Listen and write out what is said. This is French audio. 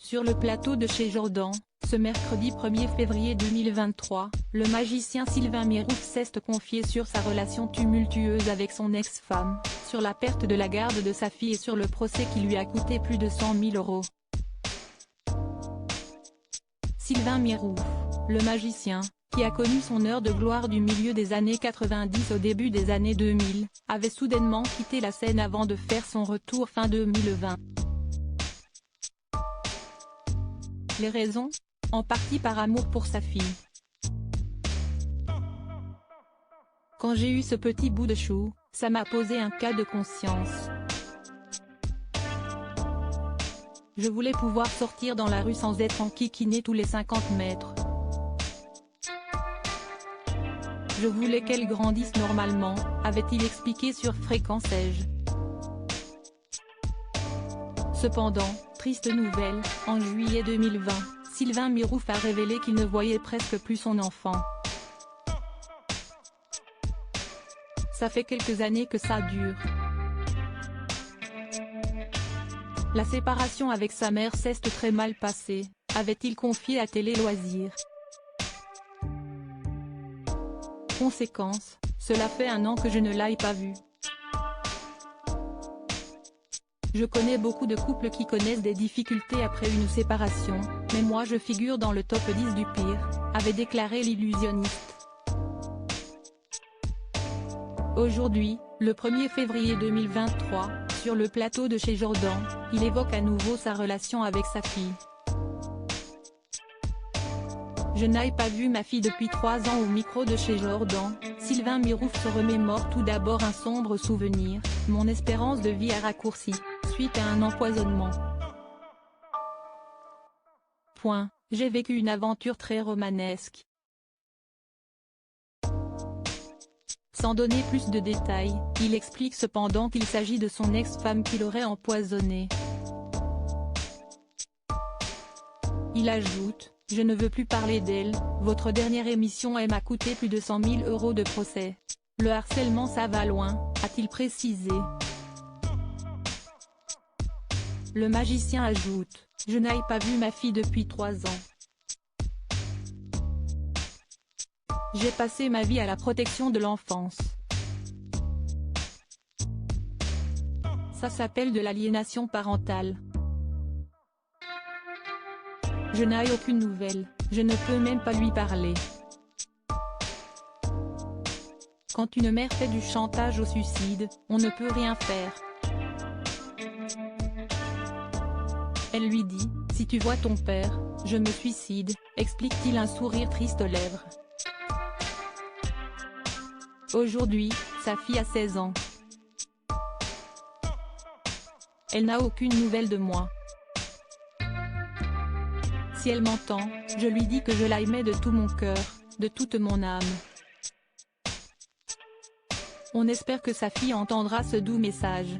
Sur le plateau de chez Jordan, ce mercredi 1er février 2023, le magicien Sylvain Mirouf s'est confié sur sa relation tumultueuse avec son ex-femme, sur la perte de la garde de sa fille et sur le procès qui lui a coûté plus de 100 000 €. Sylvain Mirouf, le magicien, qui a connu son heure de gloire du milieu des années 90 au début des années 2000, avait soudainement quitté la scène avant de faire son retour fin 2020. Les raisons ? En partie par amour pour sa fille. Quand j'ai eu ce petit bout de chou, ça m'a posé un cas de conscience. Je voulais pouvoir sortir dans la rue sans être enquiquinée tous les 50 mètres. Je voulais qu'elle grandisse normalement, avait-il expliqué sur Fréquence Edge. Cependant, triste nouvelle, en juillet 2020, Sylvain Mirouf a révélé qu'il ne voyait presque plus son enfant. Ça fait quelques années que ça dure. La séparation avec sa mère s'est très mal passée, avait-il confié à Télé Loisirs. Conséquence, cela fait 1 an que je ne l'ai pas vu. Je connais beaucoup de couples qui connaissent des difficultés après une séparation, mais moi je figure dans le top 10 du pire, avait déclaré l'illusionniste. Aujourd'hui, le 1er février 2023, sur le plateau de chez Jordan, il évoque à nouveau sa relation avec sa fille. Je n'ai pas vu ma fille depuis 3 ans au micro de chez Jordan, Sylvain Mirouf se remémore tout d'abord un sombre souvenir, mon espérance de vie a raccourci, suite à un empoisonnement. J'ai vécu une aventure très romanesque. Sans donner plus de détails, il explique cependant qu'il s'agit de son ex-femme qui l'aurait empoisonné. Il ajoute: je ne veux plus parler d'elle, votre dernière émission m'a coûté plus de 100 000 € de procès. Le harcèlement ça va loin, a-t-il précisé. Le magicien ajoute: je n'ai pas vu ma fille depuis 3 ans. J'ai passé ma vie à la protection de l'enfance. Ça s'appelle de l'aliénation parentale. Je n'ai aucune nouvelle, je ne peux même pas lui parler. Quand une mère fait du chantage au suicide, on ne peut rien faire. Elle lui dit: si tu vois ton père, je me suicide, explique-t-il un sourire triste aux lèvres. Aujourd'hui, sa fille a 16 ans. Elle n'a aucune nouvelle de moi. Si elle m'entend, je lui dis que je l'aimais de tout mon cœur, de toute mon âme. On espère que sa fille entendra ce doux message.